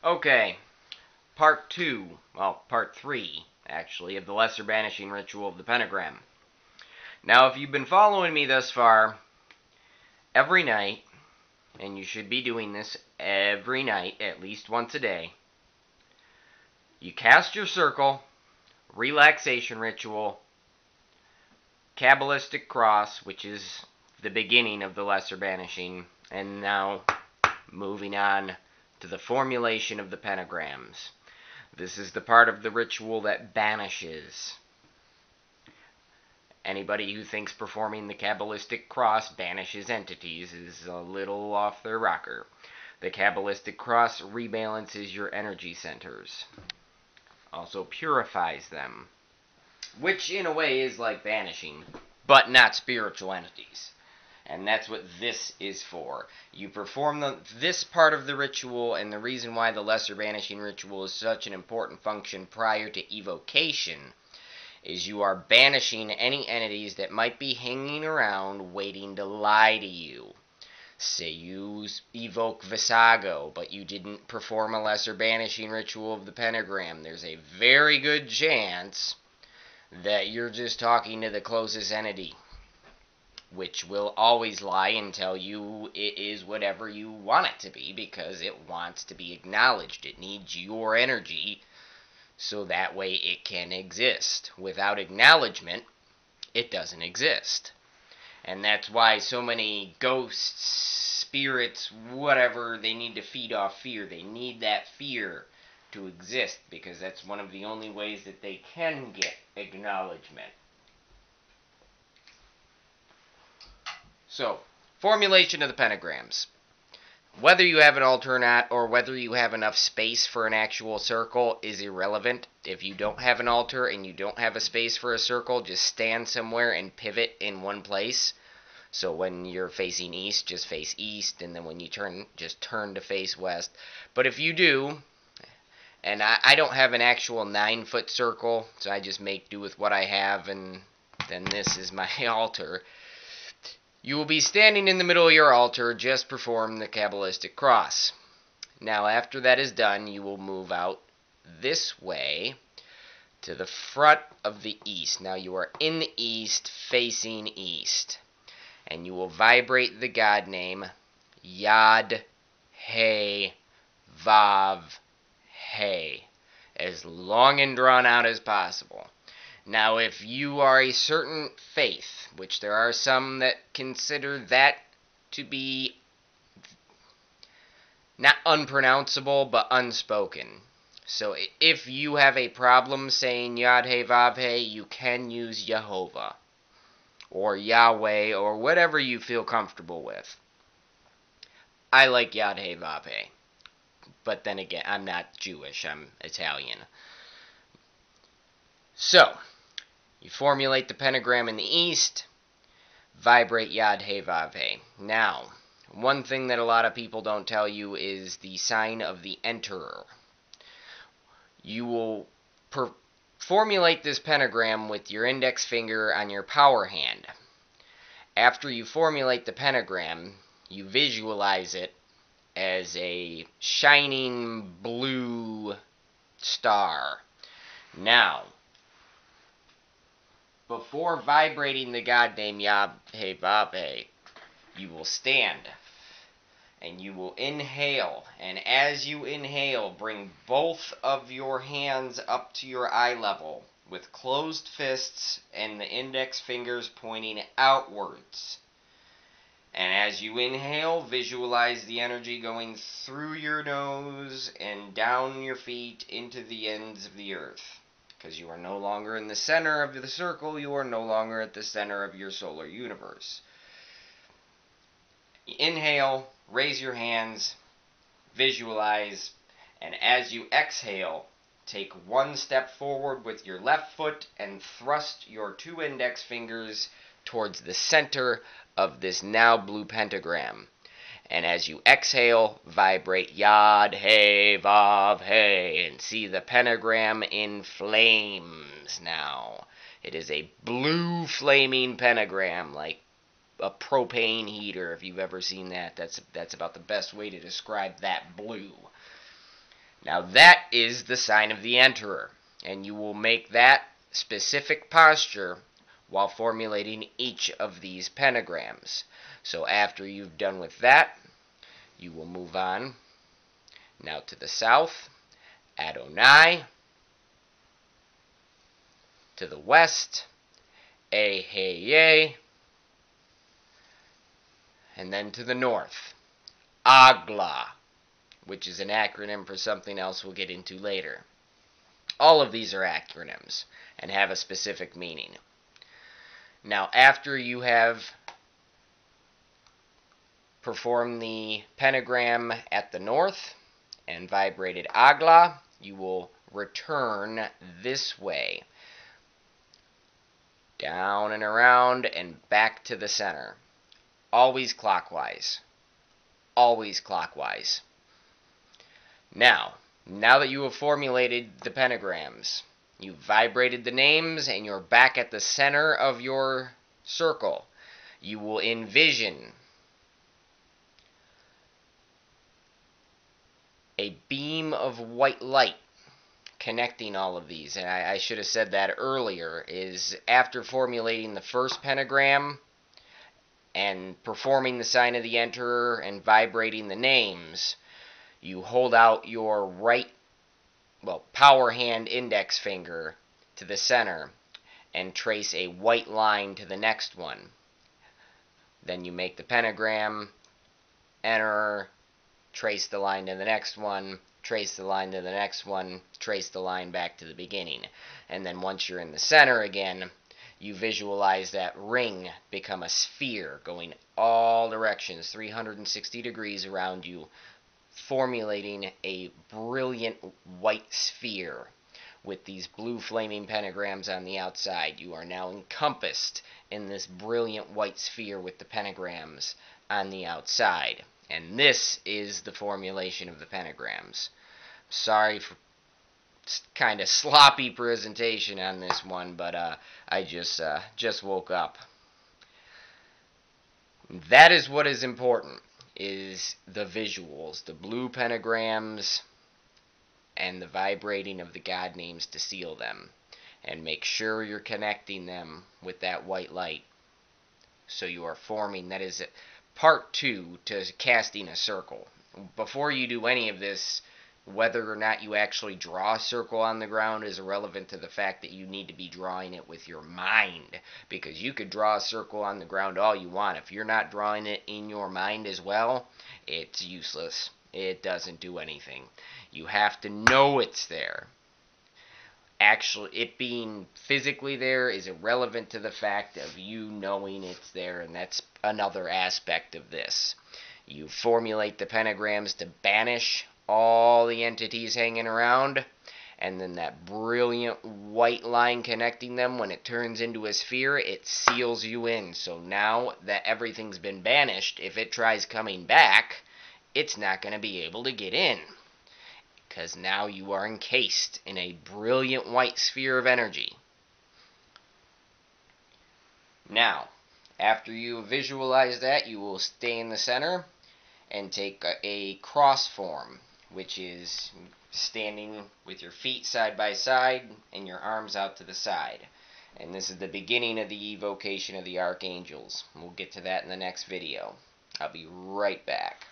Okay, part 2, well, part 3, actually, of the Lesser Banishing Ritual of the Pentagram. Now, if you've been following me thus far, every night, and you should be doing this every night, at least once a day, you cast your circle, relaxation ritual, Kabbalistic cross, which is the beginning of the Lesser Banishing, and now moving on to the formulation of the pentagrams. This is the part of the ritual that banishes. Anybody who thinks performing the Kabbalistic cross banishes entities is a little off their rocker. The Kabbalistic cross rebalances your energy centers, also purifies them, which in a way is like banishing, but not spiritual entities. And that's what this is for. You perform this part of the ritual, and the reason why the Lesser Banishing Ritual is such an important function prior to evocation is you are banishing any entities that might be hanging around waiting to lie to you. Say you evoke Visago, but you didn't perform a Lesser Banishing Ritual of the Pentagram. There's a very good chance that you're just talking to the closest entity, which will always lie and tell you it is whatever you want it to be because it wants to be acknowledged. It needs your energy so that way it can exist. Without acknowledgement, it doesn't exist. And that's why so many ghosts, spirits, whatever, they need to feed off fear. They need that fear to exist because that's one of the only ways that they can get acknowledgement. So, formulation of the pentagrams. Whether you have an altar or not, or whether you have enough space for an actual circle, is irrelevant. If you don't have an altar and you don't have a space for a circle, just stand somewhere and pivot in one place. So when you're facing east, just face east, and then when you turn, just turn to face west. But if you do, and I don't have an actual 9-foot circle, so I just make do with what I have, and then this is my altar. You will be standing in the middle of your altar, just perform the Kabbalistic cross. Now, after that is done, you will move out this way to the front of the east. Now, you are in the east, facing east. And you will vibrate the God name, Yad, He, Vav, He, as long and drawn out as possible. Now, if you are a certain faith, which there are some that consider that to be not unpronounceable, but unspoken. So if you have a problem saying Yad He Vav He, you can use Yehovah, or Yahweh, or whatever you feel comfortable with. I like Yad He Vav He, but then again, I'm not Jewish, I'm Italian. So, you formulate the pentagram in the east, vibrate Yad He Vav He. Now, one thing that a lot of people don't tell you is the sign of the Enterer. You will formulate this pentagram with your index finger on your power hand. After you formulate the pentagram, you visualize it as a shining blue star. Now, before vibrating the God name Yad He Vav He, you will stand and you will inhale. And as you inhale, bring both of your hands up to your eye level with closed fists and the index fingers pointing outwards. And as you inhale, visualize the energy going through your nose and down your feet into the ends of the earth. Because you are no longer in the center of the circle, you are no longer at the center of your solar universe. Inhale, raise your hands, visualize, and as you exhale, take one step forward with your left foot and thrust your 2 index fingers towards the center of this now blue pentagram. And as you exhale, vibrate Yad He Vav He and see the pentagram in flames now. It is a blue flaming pentagram, like a propane heater, if you've ever seen that. That's about the best way to describe that blue. Now that is the sign of the Enterer, and you will make that specific posture while formulating each of these pentagrams. So after you've done with that, you will move on now to the south, Adonai, to the west, Eheye, and then to the north, Agla, which is an acronym for something else we'll get into later. All of these are acronyms and have a specific meaning. Now, after you have performed the pentagram at the north and vibrated Agla, you will return this way, down and around and back to the center. Always clockwise. Always clockwise. Now that you have formulated the pentagrams, you've vibrated the names, and you're back at the center of your circle, you will envision a beam of white light connecting all of these. And I should have said that earlier, is after formulating the first pentagram and performing the sign of the Enterer and vibrating the names, you hold out your right, power hand index finger to the center and trace a white line to the next one. Then you make the pentagram, enter, trace the line to the next one, trace the line to the next one, trace the line back to the beginning. And then once you're in the center again, you visualize that ring become a sphere going all directions, 360 degrees around you, formulating a brilliant white sphere with these blue flaming pentagrams on the outside. You are now encompassed in this brilliant white sphere with the pentagrams on the outside. And this is the formulation of the pentagrams. Sorry for kind of sloppy presentation on this one, but I just woke up. That is what is important, is the visuals, the blue pentagrams, and the vibrating of the God names to seal them. And make sure you're connecting them with that white light. So you are forming, that is part 2 to casting a circle. Before you do any of this, whether or not you actually draw a circle on the ground is irrelevant to the fact that you need to be drawing it with your mind. Because you could draw a circle on the ground all you want. If you're not drawing it in your mind as well, it's useless. It doesn't do anything. You have to know it's there. Actually, it being physically there is irrelevant to the fact of you knowing it's there, and that's another aspect of this. You formulate the pentagrams to banish all the entities hanging around, and then that brilliant white line connecting them, when it turns into a sphere, it seals you in. So now that everything's been banished, if it tries coming back, it's not going to be able to get in. Because now you are encased in a brilliant white sphere of energy. Now, after you visualize that, you will stay in the center and take a cross form, which is standing with your feet side by side and your arms out to the side. And this is the beginning of the evocation of the archangels. We'll get to that in the next video. I'll be right back.